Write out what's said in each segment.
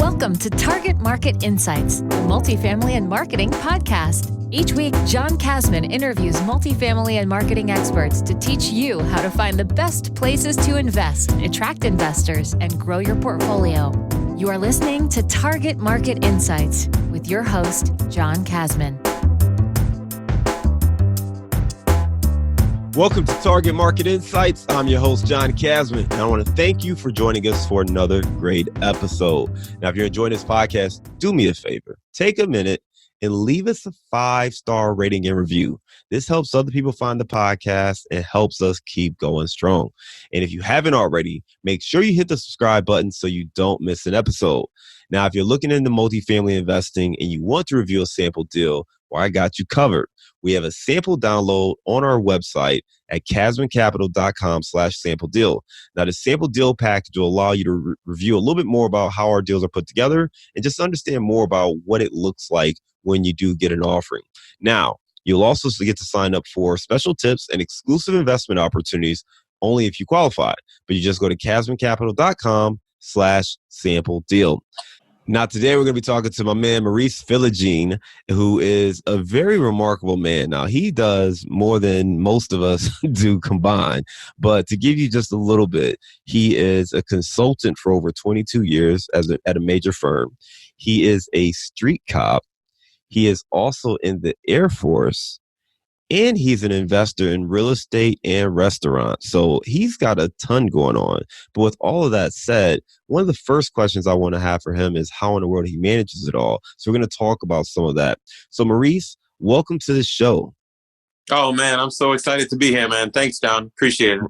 Welcome to Target Market Insights, the multifamily and marketing podcast. Each week, John Kasman interviews multifamily and marketing experts to teach you how to find the best places to invest, attract investors, and grow your portfolio. You are listening to Target Market Insights with your host, John Kasman. Welcome to Target Market Insights. I'm your host, John Kasman, and I want to thank you for joining us for another great episode. Now, if you're enjoying this podcast, do me a favor. Take a minute and leave us a 5-star rating and review. This helps other people find the podcast and helps us keep going strong. And if you haven't already, make sure you hit the subscribe button so you don't miss an episode. Now, if you're looking into multifamily investing and you want to review a sample deal, well, I got you covered. We have a sample download on our website at kasmancapital.com/sample deal. Now, the sample deal package will allow you to review a little bit more about how our deals are put together and just understand more about what it looks like when you do get an offering. Now, you'll also get to sign up for special tips and exclusive investment opportunities only if you qualify. But you just go to kasmancapital.com/sample deal. Now, today we're going to be talking to my man, Maurice Philogene, who is a very remarkable man. Now, he does more than most of us do combined. But to give you just a little bit, he is a consultant for over 22 years at a major firm. He is a street cop. He is also in the Air Force. And he's an investor in real estate and restaurants. So he's got a ton going on. But with all of that said, one of the first questions I want to have for him is how in the world he manages it all. So we're going to talk about some of that. So Maurice, welcome to the show. Oh, man, I'm so excited to be here, man. Thanks, John. Appreciate it.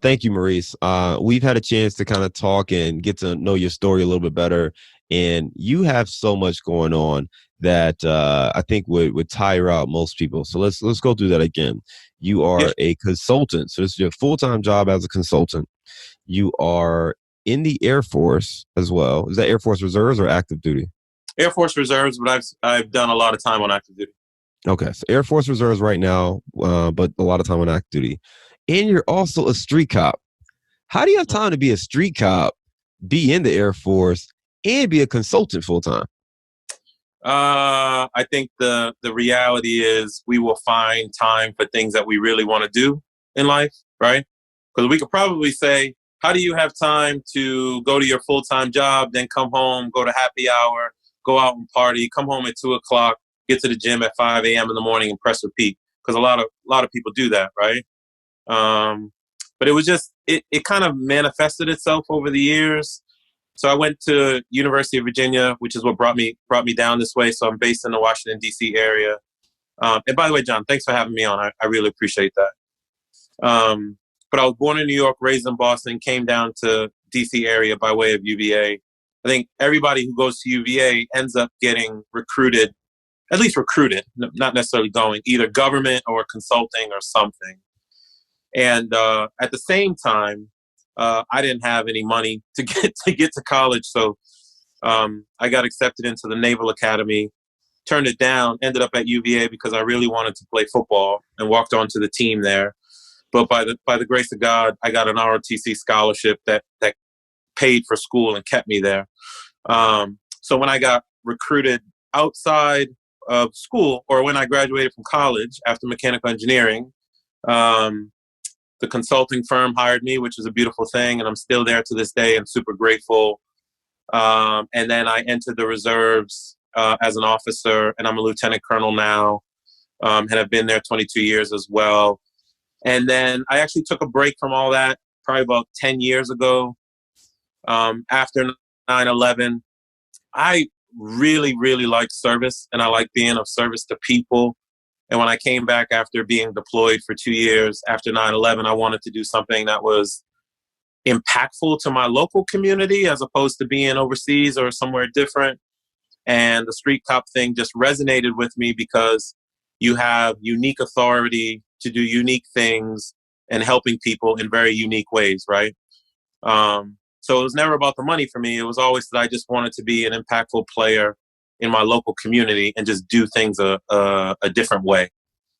Thank you, Maurice. We've had a chance to kind of talk and get to know your story a little bit better. And you have so much going on that I think would tire out most people. So let's go through that again. You are a consultant. So this is your full-time job as a consultant. You are in the Air Force as well. Is that Air Force Reserves or active duty? Air Force Reserves, but I've done a lot of time on active duty. Okay, so Air Force Reserves right now, but a lot of time on active duty. And you're also a street cop. How do you have time to be a street cop, be in the Air Force, and be a consultant full-time? I think the reality is we will find time for things that we really want to do in life, right? Because we could probably say, how do you have time to go to your full-time job, then come home, go to happy hour, go out and party, come home at 2 o'clock, get to the gym at 5 a.m. in the morning and press repeat? Because a lot of people do that, right? But it was just, it kind of manifested itself over the years. So I went to University of Virginia, which is what brought me down this way. So I'm based in the Washington, D.C. area. And by the way, John, thanks for having me on. I really appreciate that. But I was born in New York, raised in Boston, came down to D.C. area by way of UVA. I think everybody who goes to UVA ends up getting recruited, at least recruited, not necessarily going, either government or consulting or something. And at the same time, I didn't have any money to get to college, so I got accepted into the Naval Academy, turned it down, ended up at UVA because I really wanted to play football and walked onto the team there. But by the grace of God, I got an ROTC scholarship that paid for school and kept me there. So when I got recruited outside of school, or when I graduated from college after mechanical engineering, the consulting firm hired me, which is a beautiful thing, and I'm still there to this day. I'm super grateful. And then I entered the reserves as an officer, and I'm a lieutenant colonel now, and I've been there 22 years as well. And then I actually took a break from all that probably about 10 years ago. After 9/11, I really, really liked service, and I like being of service to people. And when I came back after being deployed for 2 years after 9/11, I wanted to do something that was impactful to my local community as opposed to being overseas or somewhere different. And the street cop thing just resonated with me because you have unique authority to do unique things and helping people in very unique ways, right? So it was never about the money for me. It was always that I just wanted to be an impactful player in my local community and just do things a different way.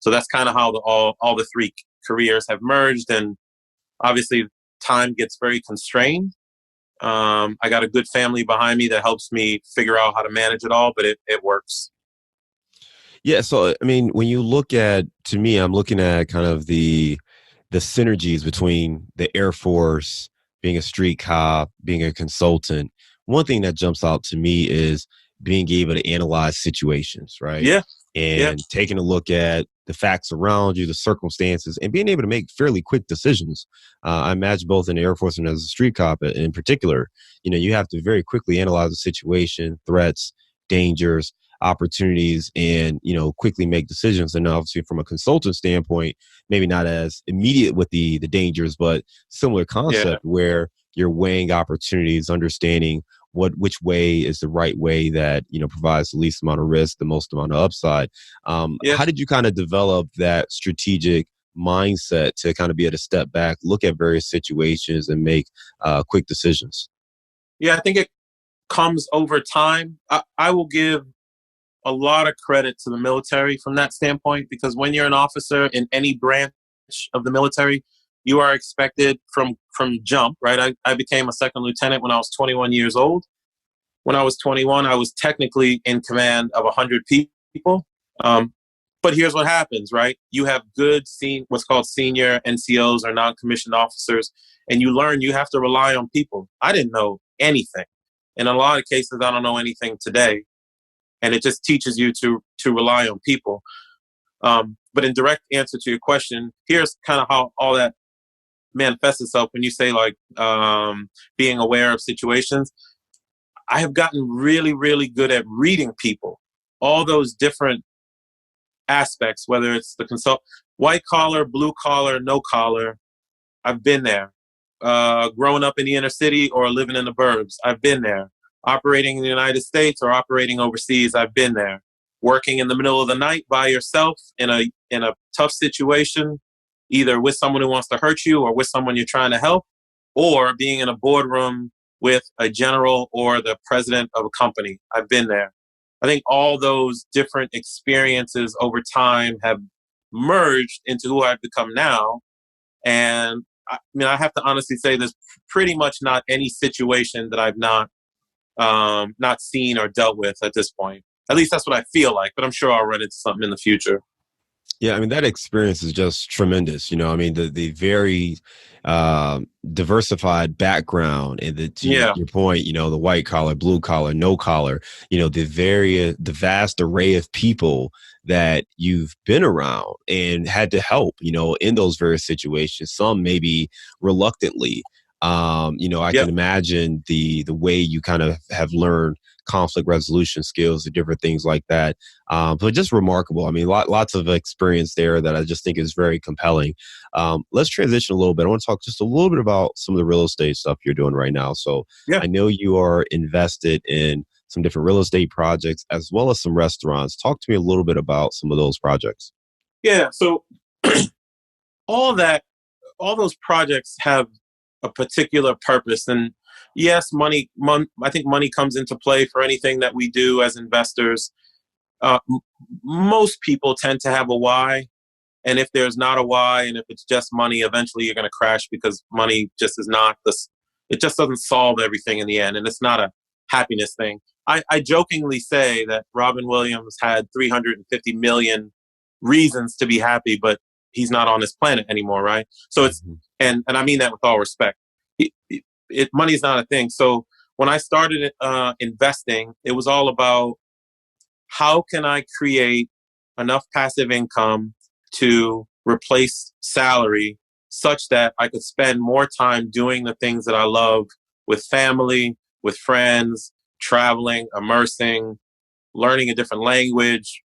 So that's kind of how all the three careers have merged. And obviously time gets very constrained. I got a good family behind me that helps me figure out how to manage it all, but it works. Yeah. So, I mean, when you look at, to me, I'm looking at kind of the synergies between the Air Force, being a street cop, being a consultant. One thing that jumps out to me is being able to analyze situations, right? Yeah. Yeah. And taking a look at the facts around you, the circumstances, and being able to make fairly quick decisions. I imagine both in the Air Force and as a street cop in particular, you have to very quickly analyze the situation, threats, dangers, opportunities, and quickly make decisions. And obviously from a consultant standpoint, maybe not as immediate with the dangers, but similar Yeah. concept where you're weighing opportunities, understanding which way is the right way that provides the least amount of risk, the most amount of upside. Yeah. How did you kind of develop that strategic mindset to kind of be able to step back, look at various situations, and make quick decisions? Yeah, I think it comes over time. I will give a lot of credit to the military from that standpoint, because when you're an officer in any branch of the military, you are expected from jump, right? I became a second lieutenant when I was 21 years old. When I was 21, I was technically in command of 100 people. But here's what happens, right? You have what's called senior NCOs or non-commissioned officers, and you learn you have to rely on people. I didn't know anything. In a lot of cases, I don't know anything today. And it just teaches you to rely on people. But in direct answer to your question, here's kind of how all that manifests itself when you say being aware of situations. I have gotten really, really good at reading people, all those different aspects, whether it's the white collar, blue collar, no collar. I've been there. Growing up in the inner city or living in the burbs, I've been there. Operating in the United States or operating overseas, I've been there. Working in the middle of the night by yourself in a tough situation, either with someone who wants to hurt you or with someone you're trying to help, or being in a boardroom with a general or the president of a company. I've been there. I think all those different experiences over time have merged into who I've become now. And I mean, I have to honestly say there's pretty much not any situation that I've not seen or dealt with at this point. At least that's what I feel like, but I'm sure I'll run into something in the future. Yeah, I mean, that experience is just tremendous. I mean, the very diversified background, and your point, the white collar, blue collar, no collar, the vast array of people that you've been around and had to help, in those various situations, some maybe reluctantly. I can imagine the way you kind of have learned conflict resolution skills and different things like that. But just remarkable. I mean, lots of experience there that I just think is very compelling. Let's transition a little bit. I want to talk just a little bit about some of the real estate stuff you're doing right now. So I know you are invested in some different real estate projects as well as some restaurants. Talk to me a little bit about some of those projects. Yeah. So all those projects have a particular purpose. And yes, I think money comes into play for anything that we do as investors. Most people tend to have a why. And if there's not a why, and if it's just money, eventually you're going to crash, because money just is not it just doesn't solve everything in the end. And it's not a happiness thing. I jokingly say that Robin Williams had 350 million reasons to be happy, but he's not on this planet anymore, right? So it's, and I mean that with all respect. Money's not a thing. So when I started investing, it was all about how can I create enough passive income to replace salary such that I could spend more time doing the things that I love with family, with friends, traveling, immersing, learning a different language,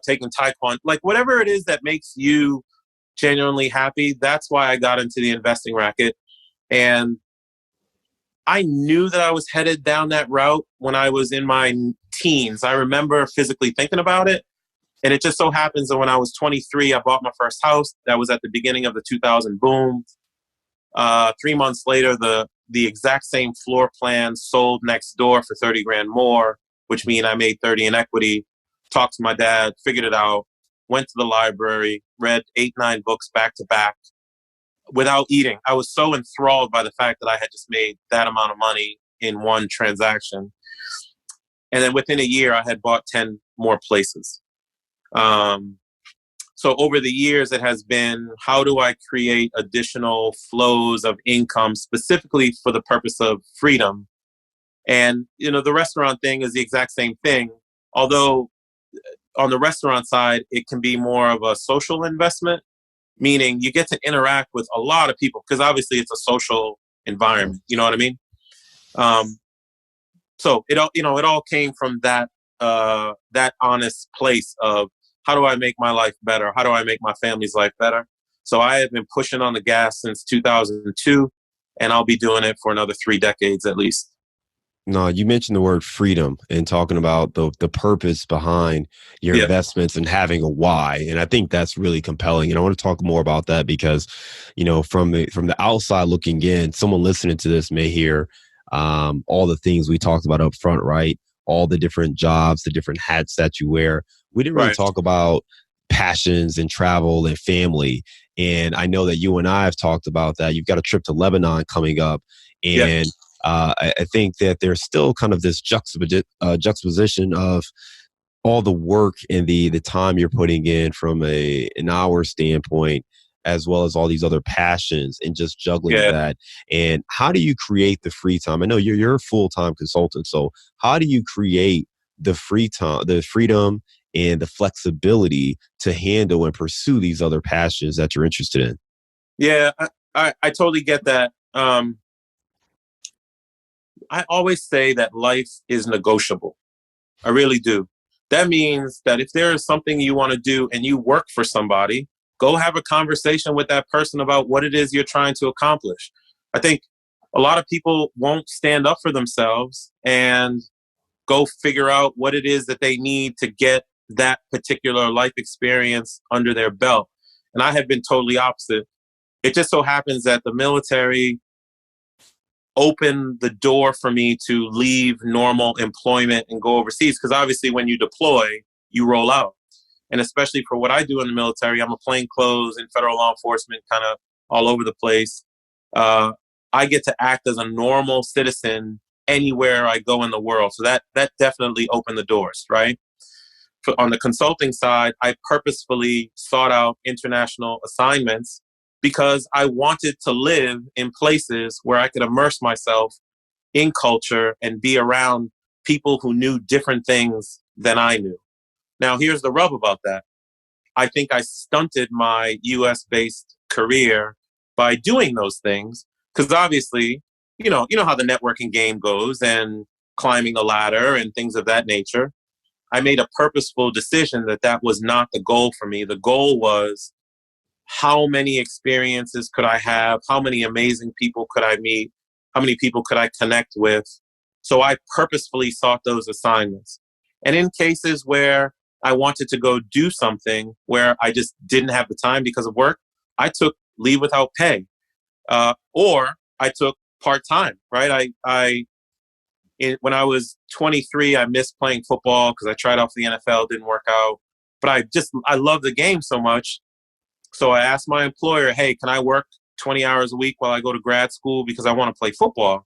taking taekwondo, like whatever it is that makes you genuinely happy. That's why I got into the investing racket. And I knew that I was headed down that route when I was in my teens. I remember physically thinking about it. And it just so happens that when I was 23, I bought my first house. That was at the beginning of the 2000 boom. 3 months later, the exact same floor plan sold next door for 30 grand more, which means I made 30 in equity. Talked to my dad, figured it out, went to the library, read 8, 9 books back to back, without eating. I was so enthralled by the fact that I had just made that amount of money in one transaction. And then within a year, I had bought 10 more places. So over the years, it has been, how do I create additional flows of income specifically for the purpose of freedom? And, the restaurant thing is the exact same thing. Although on the restaurant side, it can be more of a social investment, meaning you get to interact with a lot of people because obviously it's a social environment. You know what I mean? So it all came from that honest place of, how do I make my life better? How do I make my family's life better? So I have been pushing on the gas since 2002, and I'll be doing it for another 3 decades at least. No, you mentioned the word freedom and talking about the purpose behind your investments and having a why. And I think that's really compelling. And I want to talk more about that because, from the outside looking in, someone listening to this may hear all the things we talked about up front, right? All the different jobs, the different hats that you wear. We didn't really talk about passions and travel and family. And I know that you and I have talked about that. You've got a trip to Lebanon coming up. And I think that there's still kind of this juxtaposition of all the work and the time you're putting in from an hour standpoint, as well as all these other passions and just juggling that. And how do you create the free time? I know you're a full-time consultant. So how do you create the free time, the freedom and the flexibility to handle and pursue these other passions that you're interested in? Yeah, I totally get that. I always say that life is negotiable. I really do. That means that if there is something you want to do and you work for somebody, go have a conversation with that person about what it is you're trying to accomplish. I think a lot of people won't stand up for themselves and go figure out what it is that they need to get that particular life experience under their belt. And I have been totally opposite. It just so happens that the military opened the door for me to leave normal employment and go overseas. Because obviously when you deploy, you roll out. And especially for what I do in the military, I'm a plainclothes and federal law enforcement kind of all over the place. I get to act as a normal citizen anywhere I go in the world. So that definitely opened the doors, right? On the consulting side, I purposefully sought out international assignments because I wanted to live in places where I could immerse myself in culture and be around people who knew different things than I knew. Now, here's the rub about that. I think I stunted my US-based career by doing those things because obviously, you know how the networking game goes and climbing the ladder and things of that nature. I made a purposeful decision that was not the goal for me. The goal was, how many experiences could I have? How many amazing people could I meet? How many people could I connect with? So I purposefully sought those assignments. And in cases where I wanted to go do something where I just didn't have the time because of work, I took leave without pay. Or I took part-time, right? When I was 23, I missed playing football because I tried out for the NFL, didn't work out. But I love the game so much. So I asked my employer, hey, can I work 20 hours a week while I go to grad school because I want to play football?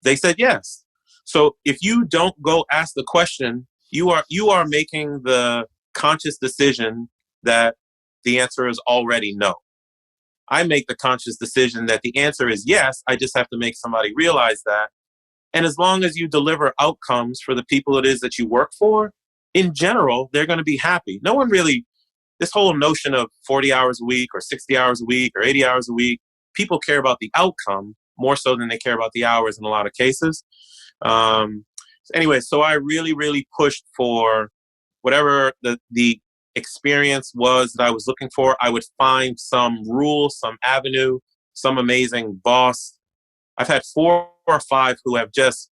They said yes. So if you don't go ask the question, you are making the conscious decision that the answer is already no. I make the conscious decision that the answer is yes. I just have to make somebody realize that. And as long as you deliver outcomes for the people it is that you work for, in general, they're going to be happy. No one really, this whole notion of 40 hours a week or 60 hours a week or 80 hours a week, people care about the outcome more so than they care about the hours in a lot of cases. Anyway, so I really, really pushed for whatever the experience was that I was looking for. I would find some rule, some avenue, some amazing boss. I've had 4 or 5 who have just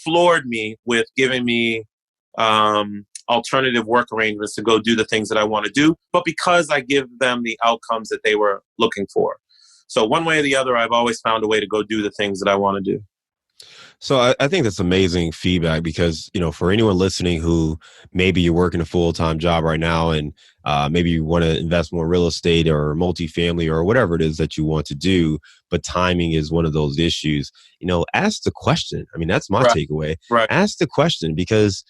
floored me with giving me alternative work arrangements to go do the things that I want to do, but because I give them the outcomes that they were looking for. So one way or the other, I've always found a way to go do the things that I want to do. So I think that's amazing feedback because, for anyone listening who maybe you're working a full-time job right now and maybe you want to invest more in real estate or multifamily or whatever it is that you want to do, but timing is one of those issues, ask the question. I mean, that's my Right. takeaway. Right. Ask the question because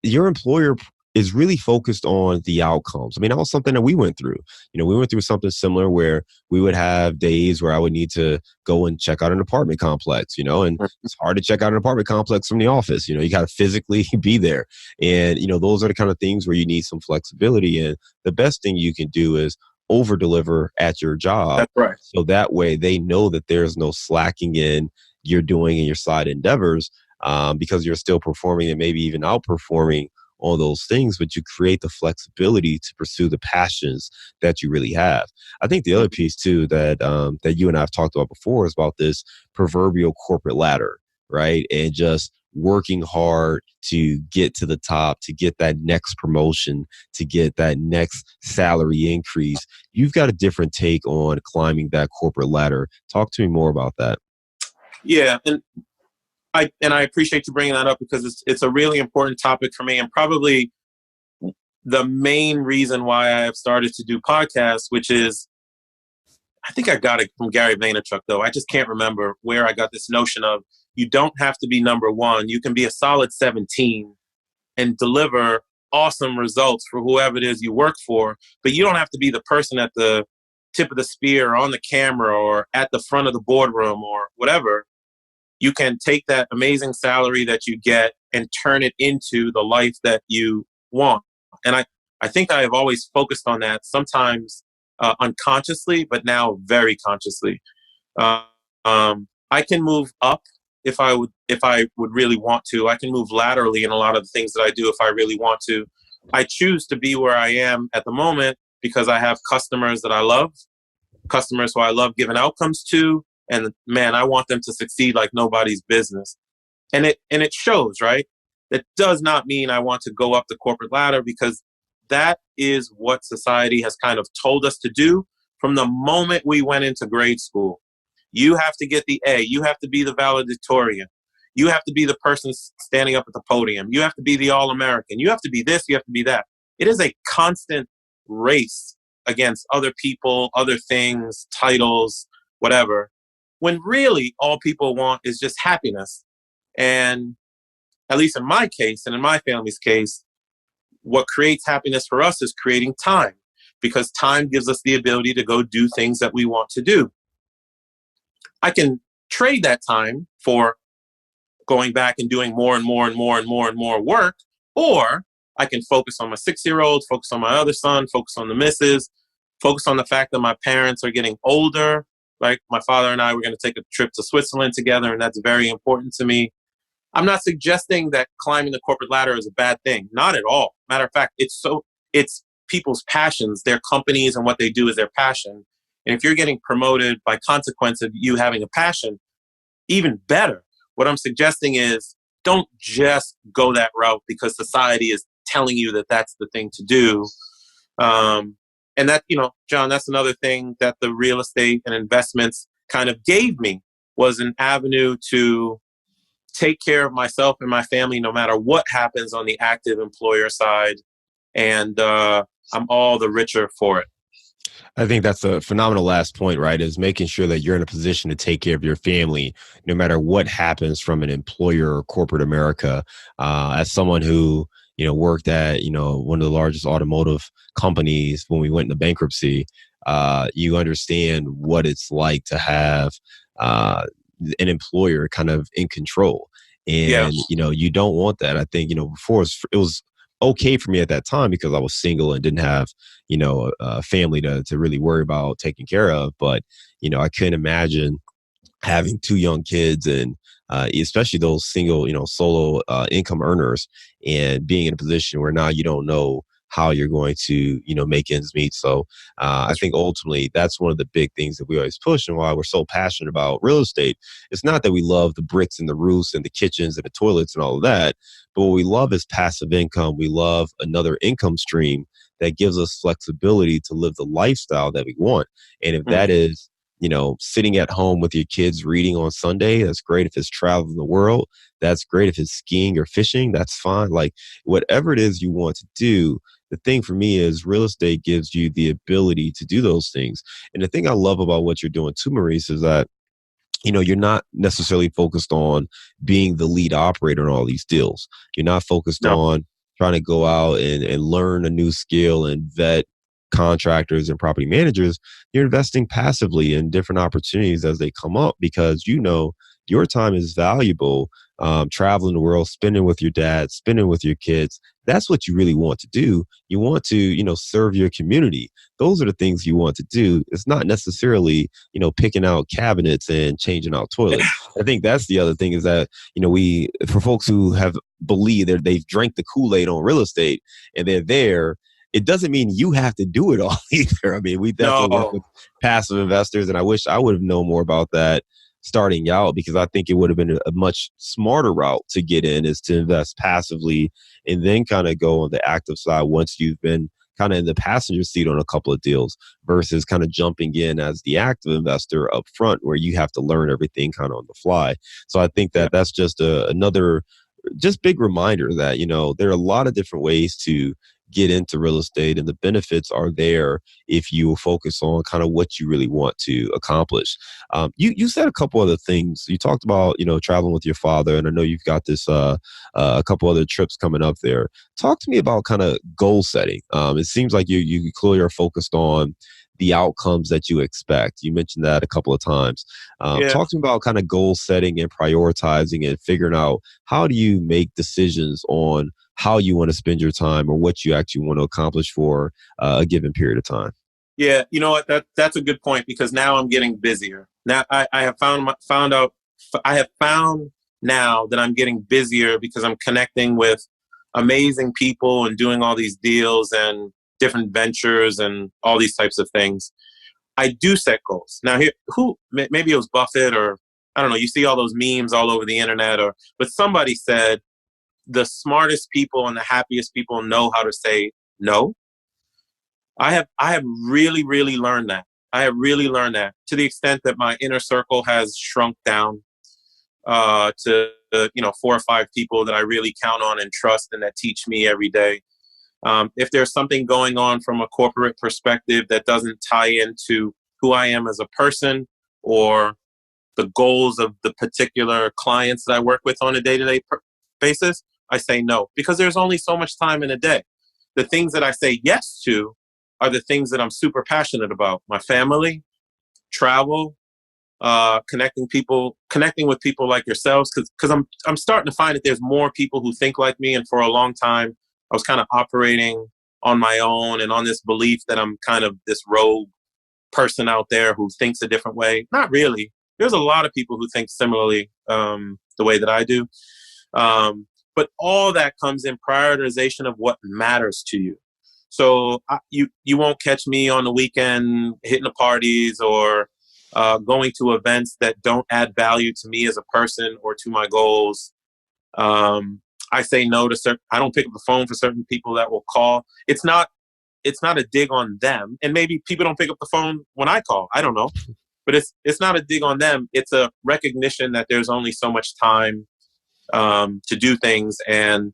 your employer is really focused on the outcomes. I mean, that was something that we went through. We went through something similar where we would have days where I would need to go and check out an apartment complex, and it's hard to check out an apartment complex from the office. You got to physically be there. And, those are the kind of things where you need some flexibility. And the best thing you can do is over deliver at your job. That's right. So that way they know that there's no slacking in you're doing in your side endeavors because you're still performing and maybe even outperforming all those things, but you create the flexibility to pursue the passions that you really have. I think the other piece too that you and I have talked about before is about this proverbial corporate ladder, right? And just working hard to get to the top, to get that next promotion, to get that next salary increase. You've got a different take on climbing that corporate ladder. Talk to me more about that. Yeah, and I appreciate you bringing that up because it's a really important topic for me and probably the main reason why I have started to do podcasts, which is, I think I got it from Gary Vaynerchuk, though. I just can't remember where I got this notion of you don't have to be number one. You can be a solid 17 and deliver awesome results for whoever it is you work for, but you don't have to be the person at the tip of the spear or on the camera or at the front of the boardroom or whatever. You can take that amazing salary that you get and turn it into the life that you want. And I think I have always focused on that, sometimes unconsciously, but now very consciously. I can move up if I would really want to. I can move laterally in a lot of the things that I do if I really want to. I choose to be where I am at the moment because I have customers that I love, customers who I love giving outcomes to. And man, I want them to succeed like nobody's business. And it shows, right? That does not mean I want to go up the corporate ladder because that is what society has kind of told us to do from the moment we went into grade school. You have to get the A. You have to be the valedictorian. You have to be the person standing up at the podium. You have to be the All-American. You have to be this. You have to be that. It is a constant race against other people, other things, titles, whatever, when really all people want is just happiness. And at least in my case and in my family's case, what creates happiness for us is creating time, because time gives us the ability to go do things that we want to do. I can trade that time for going back and doing more and more and more and more and more work, or I can focus on my 6-year-old, focus on my other son, focus on the missus, focus on the fact that my parents are getting older. Like my father and I were going to take a trip to Switzerland together, and that's very important to me. I'm not suggesting that climbing the corporate ladder is a bad thing. Not at all. Matter of fact, it's people's passions. Their companies and what they do is their passion. And if you're getting promoted by consequence of you having a passion, even better. What I'm suggesting is don't just go that route because society is telling you that that's the thing to do. And that, John, that's another thing that the real estate and investments kind of gave me, was an avenue to take care of myself and my family no matter what happens on the active employer side. And I'm all the richer for it. I think that's a phenomenal last point, right? Is making sure that you're in a position to take care of your family, no matter what happens from an employer or corporate America. As someone who, worked at, one of the largest automotive companies when we went into bankruptcy, you understand what it's like to have an employer kind of in control. And, you don't want that. I think, before it was okay for me at that time because I was single and didn't have, a family to really worry about taking care of. But, I couldn't imagine having 2 young kids and especially those single, solo income earners, and being in a position where now you don't know how you're going to, make ends meet. So I think ultimately that's one of the big things that we always push, and why we're so passionate about real estate. It's not that we love the bricks and the roofs and the kitchens and the toilets and all of that, but what we love is passive income. We love another income stream that gives us flexibility to live the lifestyle that we want. And if that is sitting at home with your kids reading on Sunday, that's great. If it's traveling the world, that's great. If it's skiing or fishing, that's fine. Like whatever it is you want to do, the thing for me is real estate gives you the ability to do those things. And the thing I love about what you're doing too, Maurice, is that you're not necessarily focused on being the lead operator in all these deals. You're not focused No. on trying to go out and learn a new skill and vet contractors and property managers. You're investing passively in different opportunities as they come up because your time is valuable. Traveling the world, spending with your dad, spending with your kids. That's what you really want to do. You want to, serve your community. Those are the things you want to do. It's not necessarily, picking out cabinets and changing out toilets. I think that's the other thing is that, for folks who have believed that they've drank the Kool-Aid on real estate and they're there, it doesn't mean you have to do it all either. I mean, we definitely work with passive investors, and I wish I would have known more about that starting out, because I think it would have been a much smarter route to get in is to invest passively and then kind of go on the active side once you've been kind of in the passenger seat on a couple of deals versus kind of jumping in as the active investor up front where you have to learn everything kind of on the fly. So I think that that's just another just big reminder that, there are a lot of different ways to get into real estate, and the benefits are there if you focus on kind of what you really want to accomplish. You said a couple other things. You talked about, traveling with your father, and I know you've got this a couple other trips coming up there. Talk to me about kind of goal setting. It seems like you clearly are focused on the outcomes that you expect. You mentioned that a couple of times. Talk to me about kind of goal setting and prioritizing and figuring out how do you make decisions on how you want to spend your time or what you actually want to accomplish for a given period of time. Yeah, you know what? That's a good point because now I'm getting busier. Now I have found now that I'm getting busier because I'm connecting with amazing people and doing all these deals and different ventures and all these types of things. I do set goals. Now maybe it was Buffett or I don't know, you see all those memes all over the internet but somebody said the smartest people and the happiest people know how to say no. I have really, really learned that. I have really learned that to the extent that my inner circle has shrunk down to 4 or 5 people that I really count on and trust and that teach me every day. If there's something going on from a corporate perspective that doesn't tie into who I am as a person or the goals of the particular clients that I work with on a day-to-day basis, I say no, because there's only so much time in a day. The things that I say yes to are the things that I'm super passionate about. My family, travel, connecting with people like yourselves, because I'm starting to find that there's more people who think like me. And for a long time, I was kind of operating on my own and on this belief that I'm kind of this rogue person out there who thinks a different way. Not really. There's a lot of people who think similarly the way that I do. But all that comes in prioritization of what matters to you. So you won't catch me on the weekend hitting the parties or going to events that don't add value to me as a person or to my goals. I say no to I don't pick up the phone for certain people that will call. It's not a dig on them. And maybe people don't pick up the phone when I call. I don't know. But it's not a dig on them. It's a recognition that there's only so much time to do things. And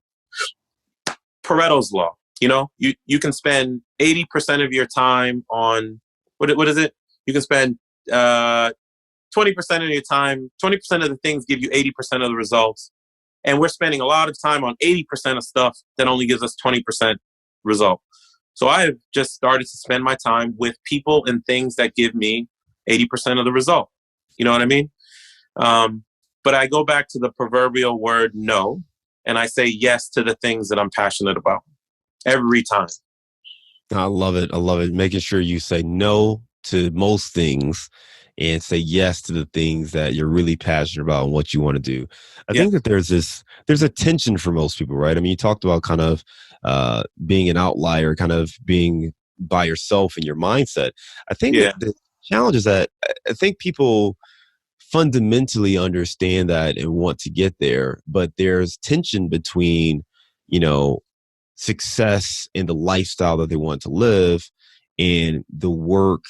Pareto's law, you can spend 80% of your time on what is it? You can spend 20% of your time, 20% of the things give you 80% of the results. And we're spending a lot of time on 80% of stuff that only gives us 20% result. So I have just started to spend my time with people and things that give me 80% of the result. You know what I mean? But I go back to the proverbial word no, and I say yes to the things that I'm passionate about every time. I love it. I love it. Making sure you say no to most things and say yes to the things that you're really passionate about and what you want to do. I think that there's a tension for most people, right? I mean, you talked about kind of being an outlier, kind of being by yourself in your mindset. I think that the challenge is that I think people fundamentally understand that and want to get there, but there's tension between, success and the lifestyle that they want to live and the work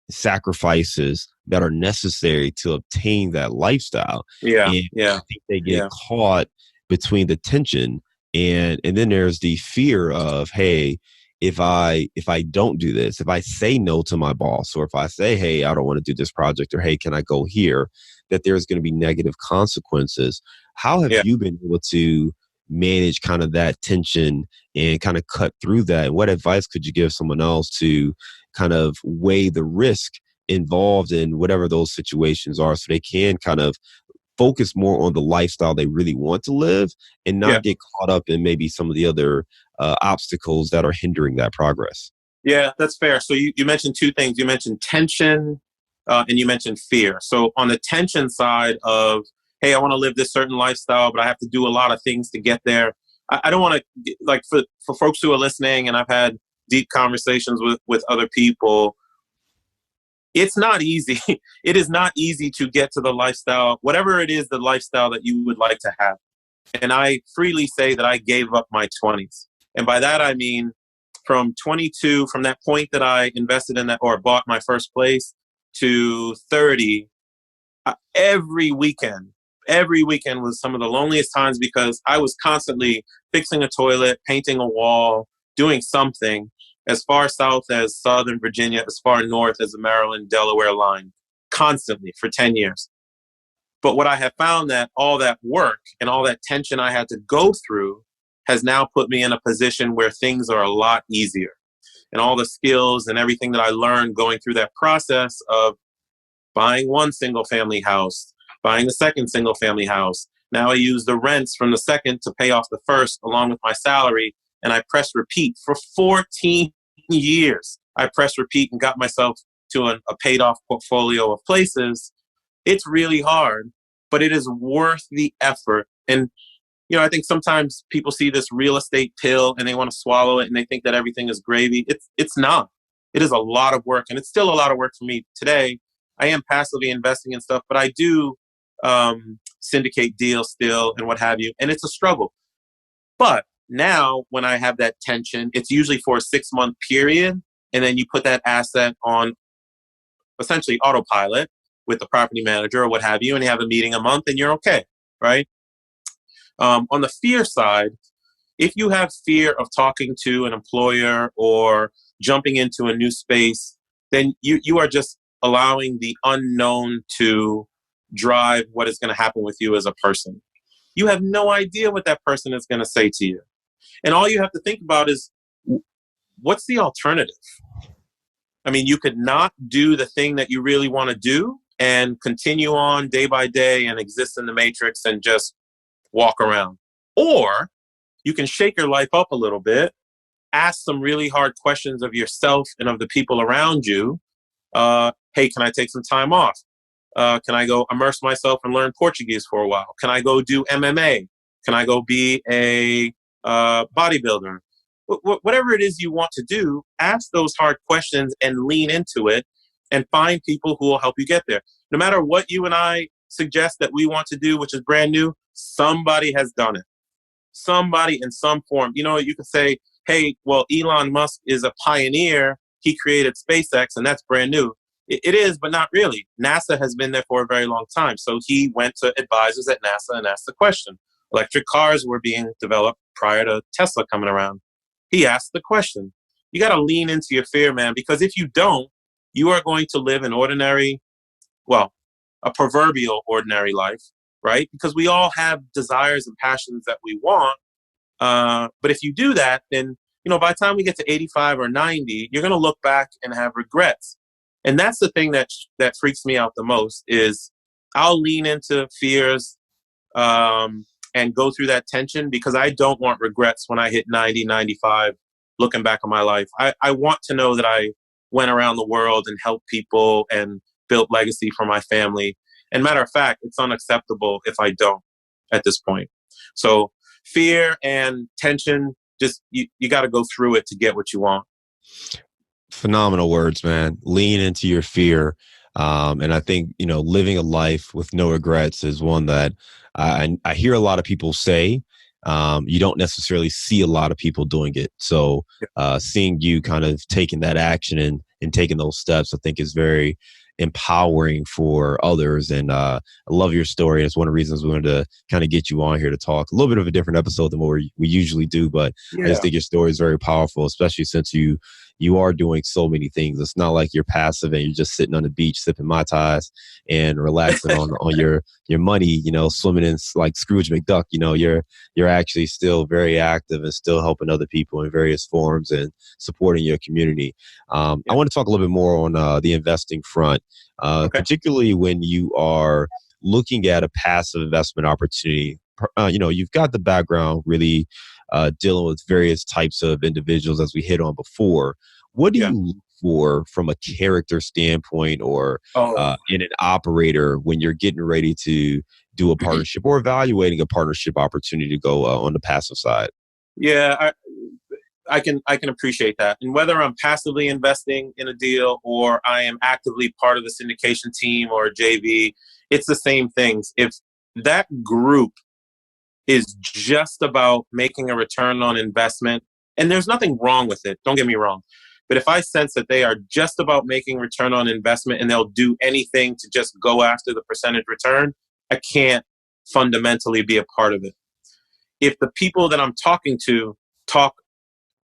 sacrifices that are necessary to obtain that lifestyle. Yeah. And Yeah. I think they get caught between the tension and then there's the fear of, hey, if I don't do this, if I say no to my boss, or if I say, hey, I don't want to do this project, or hey, can I go here, that there's going to be negative consequences. How have Yeah. you been able to manage kind of that tension and kind of cut through that? What advice could you give someone else to kind of weigh the risk involved in whatever those situations are, so they can kind of focus more on the lifestyle they really want to live and Yeah. not get caught up in maybe some of the other obstacles that are hindering that progress? Yeah, that's fair. So you mentioned two things. You mentioned tension and you mentioned fear. So on the tension side of, hey, I want to live this certain lifestyle, but I have to do a lot of things to get there. I don't want to, like, for folks who are listening, and I've had deep conversations with other people, it's not easy. It is not easy to get to the lifestyle, whatever it is, the lifestyle that you would like to have. And I freely say that I gave up my 20s. And by that, I mean from 22, from that point that I invested in that or bought my first place, to 30, every weekend was some of the loneliest times, because I was constantly fixing a toilet, painting a wall, doing something, as far south as Southern Virginia, as far north as the Maryland, Delaware line, constantly for 10 years. But what I have found, that all that work and all that tension I had to go through has now put me in a position where things are a lot easier. And all the skills and everything that I learned going through that process of buying one single family house, buying the second single family house. Now I use the rents from the second to pay off the first along with my salary. And I press repeat for 14 years. I press repeat and got myself to a paid off portfolio of places. It's really hard, but it is worth the effort. And, I think sometimes people see this real estate pill and they want to swallow it and they think that everything is gravy. It's not. It is a lot of work, and it's still a lot of work for me today. I am passively investing in stuff, but I do syndicate deals still and what have you. And it's a struggle. But now when I have that tension, it's usually for a 6-month period. And then you put that asset on essentially autopilot with the property manager or what have you, and you have a meeting a month and you're okay, right? On the fear side, if you have fear of talking to an employer or jumping into a new space, then you are just allowing the unknown to drive what is going to happen with you as a person. You have no idea what that person is going to say to you. And all you have to think about is, what's the alternative? I mean, you could not do the thing that you really want to do and continue on day by day and exist in the matrix and just walk around. Or you can shake your life up a little bit, ask some really hard questions of yourself and of the people around you. Hey, can I take some time off? Can I go immerse myself and learn Portuguese for a while? Can I go do MMA? Can I go be a bodybuilder? Whatever it is you want to do, ask those hard questions and lean into it and find people who will help you get there. No matter what you and I suggest that we want to do, which is brand new, somebody has done it. Somebody in some form. You could say, hey, well, Elon Musk is a pioneer. He created SpaceX, and that's brand new. It is, but not really. NASA has been there for a very long time. So he went to advisors at NASA and asked the question. Electric cars were being developed prior to Tesla coming around. He asked the question. You got to lean into your fear, man, because if you don't, you are going to live an a proverbial ordinary life, right? Because we all have desires and passions that we want. But if you do that, then, by the time we get to 85 or 90, you're going to look back and have regrets. And that's the thing that freaks me out the most is I'll lean into fears and go through that tension because I don't want regrets when I hit 90, 95, looking back on my life. I want to know that I went around the world and helped people and built legacy for my family. And matter of fact, it's unacceptable if I don't at this point. So fear and tension, just you got to go through it to get what you want. Phenomenal words, man. Lean into your fear. And I think, living a life with no regrets is one that I hear a lot of people say. You don't necessarily see a lot of people doing it. So seeing you kind of taking that action and taking those steps, I think is very empowering for others. And I love your story. It's one of the reasons we wanted to kind of get you on here to talk. A little bit of a different episode than what we usually do, but I just think your story is very powerful, especially since you are doing so many things. It's not like you're passive and you're just sitting on the beach sipping Mai Tais and relaxing on your money, swimming in like Scrooge McDuck. You're actually still very active and still helping other people in various forms and supporting your community. I want to talk a little bit more on the investing front, particularly when you are looking at a passive investment opportunity. You've got the background really dealing with various types of individuals, as we hit on before. What do you look for from a character standpoint or in an operator when you're getting ready to do a partnership or evaluating a partnership opportunity to go on the passive side? Yeah, I can appreciate that. And whether I'm passively investing in a deal or I am actively part of the syndication team or JV, it's the same things. If that group is just about making a return on investment, and there's nothing wrong with it, don't get me wrong. But if I sense that they are just about making return on investment and they'll do anything to just go after the percentage return, I can't fundamentally be a part of it. If the people that I'm talking to talk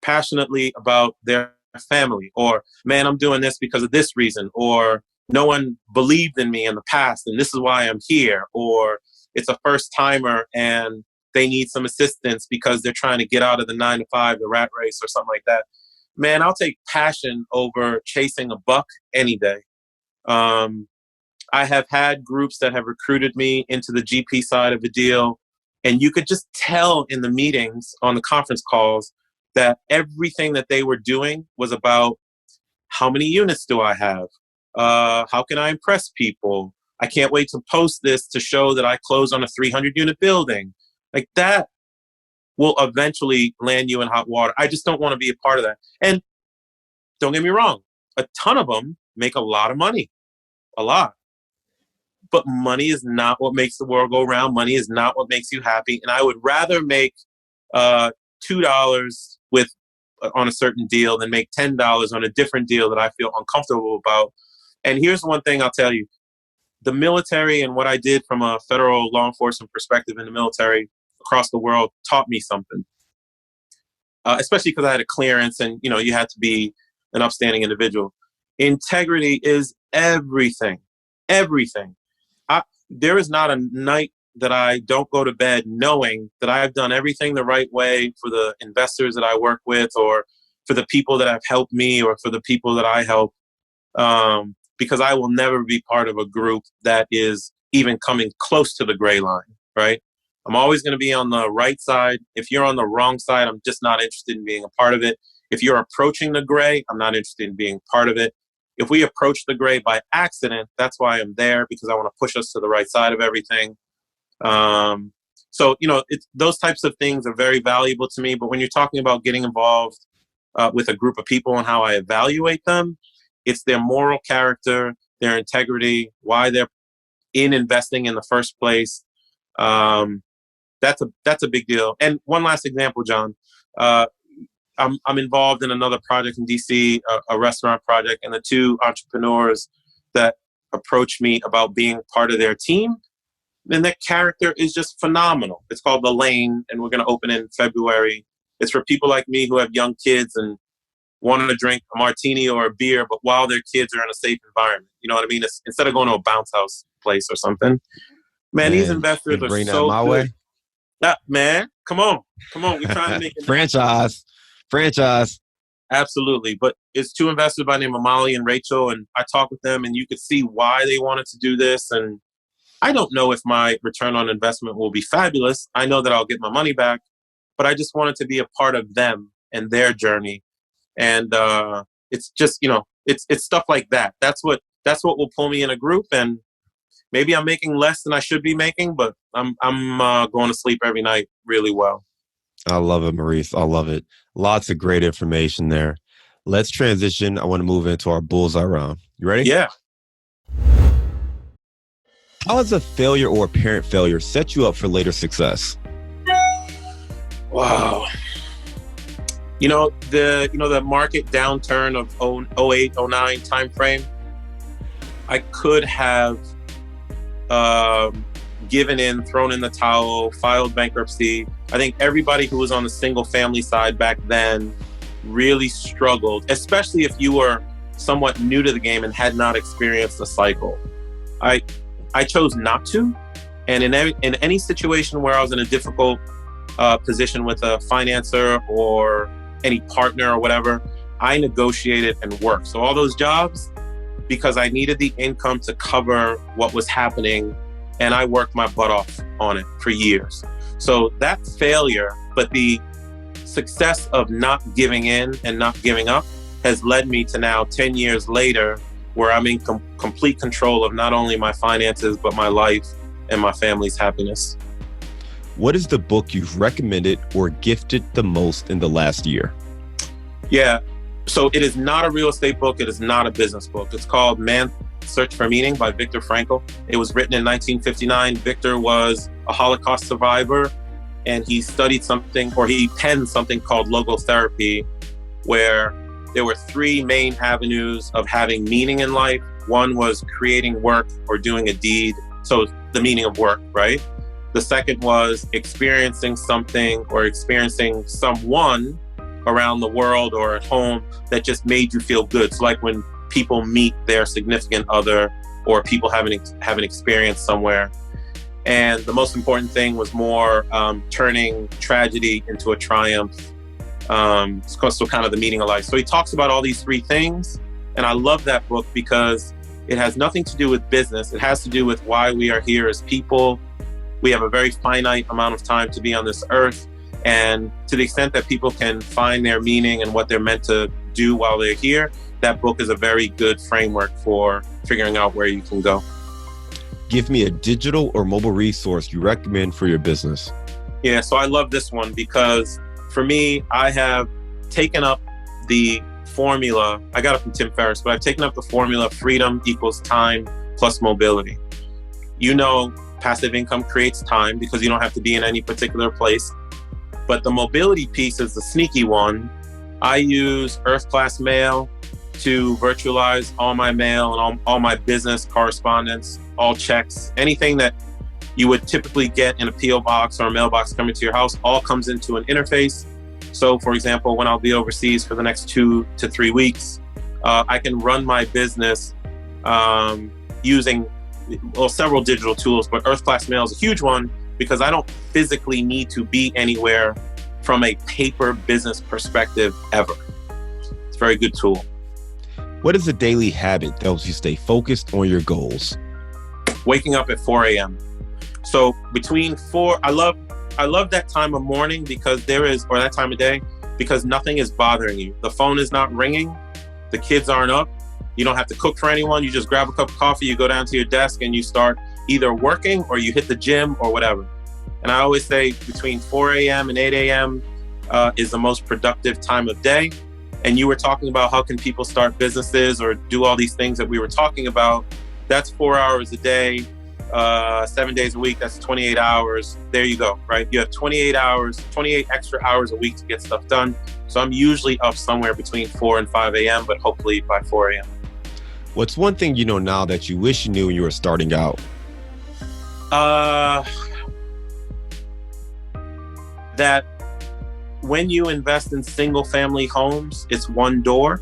passionately about their family, or, man, I'm doing this because of this reason, or no one believed in me in the past and this is why I'm here, or it's a first timer and they need some assistance because they're trying to get out of the 9-to-5, the rat race or something like that. Man, I'll take passion over chasing a buck any day. I have had groups that have recruited me into the GP side of the deal, and you could just tell in the meetings, on the conference calls, that everything that they were doing was about how many units do I have? How can I impress people? I can't wait to post this to show that I close on a 300-unit building. Like, that will eventually land you in hot water. I just don't want to be a part of that. And don't get me wrong, a ton of them make a lot of money, a lot. But money is not what makes the world go round. Money is not what makes you happy. And I would rather make $2 on a certain deal than make $10 on a different deal that I feel uncomfortable about. And here's one thing I'll tell you. The military and what I did from a federal law enforcement perspective in the military across the world taught me something, especially because I had a clearance and, you had to be an upstanding individual. Integrity is everything, everything. There is not a night that I don't go to bed knowing that I've done everything the right way for the investors that I work with, or for the people that have helped me, or for the people that I help. Because I will never be part of a group that is even coming close to the gray line, right? I'm always going to be on the right side. If you're on the wrong side, I'm just not interested in being a part of it. If you're approaching the gray, I'm not interested in being part of it. If we approach the gray by accident, that's why I'm there, because I want to push us to the right side of everything. So, those types of things are very valuable to me. But when you're talking about getting involved with a group of people and how I evaluate them, it's their moral character, their integrity, why they're in investing in the first place. That's a big deal. And one last example, John. I'm involved in another project in DC, a restaurant project, and the two entrepreneurs that approached me about being part of their team, and their character is just phenomenal. It's called The Lane, and we're going to open in February. It's for people like me who have young kids and want to drink a martini or a beer, but while their kids are in a safe environment. You know what I mean? Instead of going to a bounce house place or something. Man, these investors are so good. Way? Man, come on. We're trying to make it franchise. Absolutely. But it's two investors by the name of Molly and Rachel, and I talked with them, and you could see why they wanted to do this. And I don't know if my return on investment will be fabulous. I know that I'll get my money back, but I just wanted to be a part of them and their journey. And it's just, it's stuff like that. That's what will pull me in a group. And maybe I'm making less than I should be making, but I'm going to sleep every night really well. I love it, Maurice. I love it. Lots of great information there. Let's transition. I want to move into our Bullseye Round. You ready? Yeah. How has a failure or apparent failure set you up for later success? Wow. The market downturn of 08, 09 timeframe. I could have given in, thrown in the towel, filed bankruptcy. I think everybody who was on the single family side back then really struggled, especially if you were somewhat new to the game and had not experienced the cycle. I chose not to. And in any situation where I was in a difficult position with a financer or any partner or whatever, I negotiated and worked. So all those jobs, because I needed the income to cover what was happening, and I worked my butt off on it for years. So that failure, but the success of not giving in and not giving up has led me to now 10 years later where I'm in complete control of not only my finances, but my life and my family's happiness. What is the book you've recommended or gifted the most in the last year? Yeah, so it is not a real estate book. It is not a business book. It's called Man's Search for Meaning by Viktor Frankl. It was written in 1959. Viktor was a Holocaust survivor, and he studied something, or he penned something called logotherapy, where there were three main avenues of having meaning in life. One was creating work or doing a deed. So the meaning of work, right? The second was experiencing something or experiencing someone around the world or at home that just made you feel good. So like when people meet their significant other or people have an experience somewhere. And the most important thing was more turning tragedy into a triumph. So kind of the meaning of life. So he talks about all these three things. And I love that book because it has nothing to do with business. It has to do with why we are here as people. We have a very finite amount of time to be on this earth. And to the extent that people can find their meaning and what they're meant to do while they're here, that book is a very good framework for figuring out where you can go. Give me a digital or mobile resource you recommend for your business. Yeah, so I love this one because for me, I have taken up the formula. I got it from Tim Ferriss, but I've taken up the formula: freedom equals time plus mobility. You know, passive income creates time because you don't have to be in any particular place. But the mobility piece is the sneaky one. I use Earth Class Mail to virtualize all my mail and all my business correspondence, all checks, anything that you would typically get in a PO box or a mailbox coming to your house, all comes into an interface. So for example, when I'll be overseas for the next 2 to 3 weeks, I can run my business using several digital tools, but Earth Class Mail is a huge one because I don't physically need to be anywhere from a paper business perspective ever. It's a very good tool. What is a daily habit that helps you stay focused on your goals? Waking up at 4 a.m. So between 4, I love that time of morning because or that time of day, because nothing is bothering you. The phone is not ringing. The kids aren't up. You don't have to cook for anyone. You just grab a cup of coffee, you go down to your desk and you start either working or you hit the gym or whatever. And I always say between 4 a.m. and 8 a.m. Is the most productive time of day. And you were talking about how can people start businesses or do all these things that we were talking about. That's 4 hours a day, 7 days a week. That's 28 hours. There you go, right? You have 28 extra hours a week to get stuff done. So I'm usually up somewhere between 4 and 5 a.m., but hopefully by 4 a.m. What's one thing you know now that you wish you knew when you were starting out? That when you invest in single family homes, it's one door.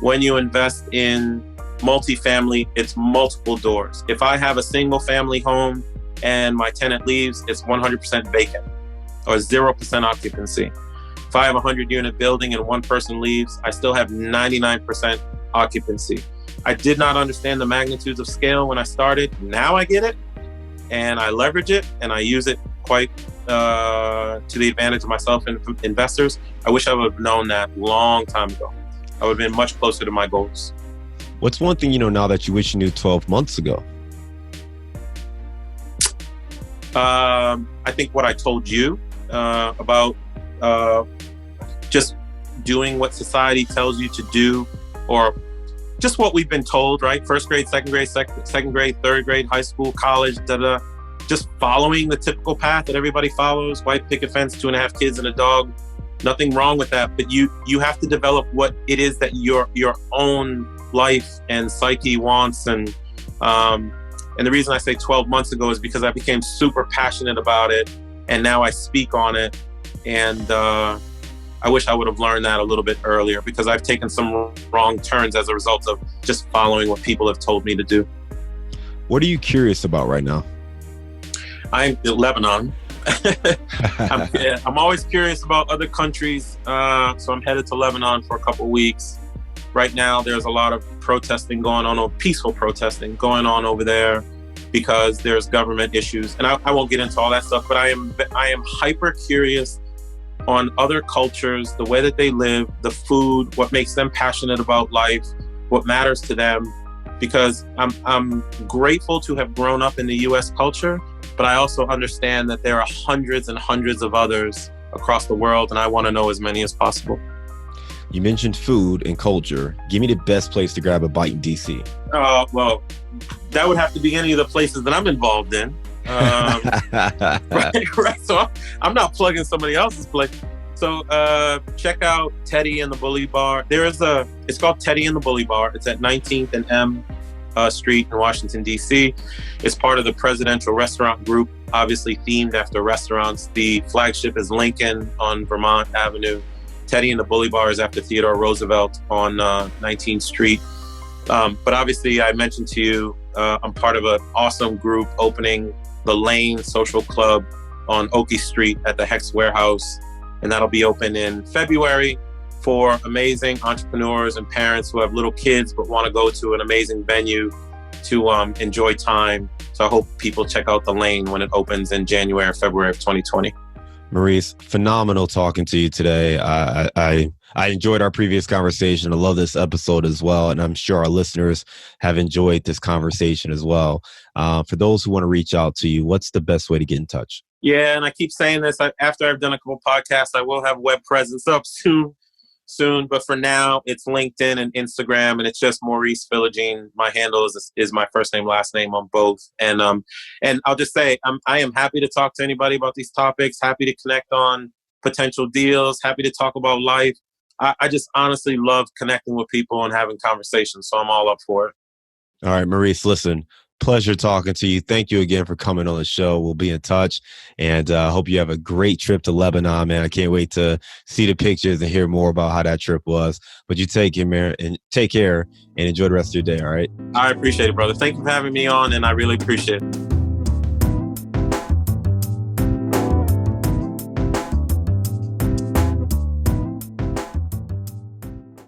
When you invest in multifamily, it's multiple doors. If I have a single family home and my tenant leaves, it's 100% vacant or 0% occupancy. If I have a 100-unit building and one person leaves, I still have 99% occupancy. I did not understand the magnitudes of scale when I started. Now I get it and I leverage it and I use it quite to the advantage of myself and investors. I wish I would have known that long time ago. I would have been much closer to my goals. What's one thing you know now that you wish you knew 12 months ago? I think what I told you about just doing what society tells you to do, or just what we've been told, right? First grade, second grade, third grade, high school, college, just following the typical path that everybody follows: white picket fence, 2.5 kids and a dog. Nothing wrong with that, but you have to develop what it is that your own life and psyche wants. And the reason I say 12 months ago is because I became super passionate about it, and now I speak on it. And I wish I would have learned that a little bit earlier, because I've taken some wrong turns as a result of just following what people have told me to do. What are you curious about right now? I'm in Lebanon. I'm always curious about other countries, so I'm headed to Lebanon for a couple weeks. Right now, there's a lot of protesting going on, peaceful protesting going on over there, because there's government issues, and I won't get into all that stuff. But I am hyper curious on other cultures, the way that they live, the food, what makes them passionate about life, what matters to them. Because I'm grateful to have grown up in the U.S. culture, but I also understand that there are hundreds and hundreds of others across the world, and I want to know as many as possible. You mentioned food and culture. Give me the best place to grab a bite in DC. Well, that would have to be any of the places that I'm involved in. Right. So I'm not plugging somebody else's place. So check out Teddy and the Bully Bar. It's called Teddy and the Bully Bar. It's at 19th and M Street in Washington, D.C. It's part of the Presidential Restaurant Group, obviously themed after restaurants. The flagship is Lincoln on Vermont Avenue. Teddy and the Bully Bar is after Theodore Roosevelt on 19th Street. But obviously, I mentioned to you, I'm part of an awesome group opening the Lane Social Club on Oakey Street at the Hex Warehouse. And that'll be open in February for amazing entrepreneurs and parents who have little kids but want to go to an amazing venue to enjoy time. So I hope people check out the Lane when it opens in January or February of 2020. Maurice, phenomenal talking to you today. I enjoyed our previous conversation. I love this episode as well, and I'm sure our listeners have enjoyed this conversation as well. For those who want to reach out to you, what's the best way to get in touch? Yeah, and I keep saying this. After I've done a couple podcasts, I will have web presence up soon. But for now, it's LinkedIn and Instagram, and it's just Maurice Philogene. My handle is my first name, last name on both. And I'll just say I am happy to talk to anybody about these topics. Happy to connect on potential deals. Happy to talk about life. I just honestly love connecting with people and having conversations. So I'm all up for it. All right, Maurice, listen. Pleasure talking to you. Thank you again for coming on the show. We'll be in touch, and hope you have a great trip to Lebanon, man. I can't wait to see the pictures and hear more about how that trip was. But you take care, man, and enjoy the rest of your day. All right. I appreciate it, brother. Thank you for having me on, and I really appreciate it.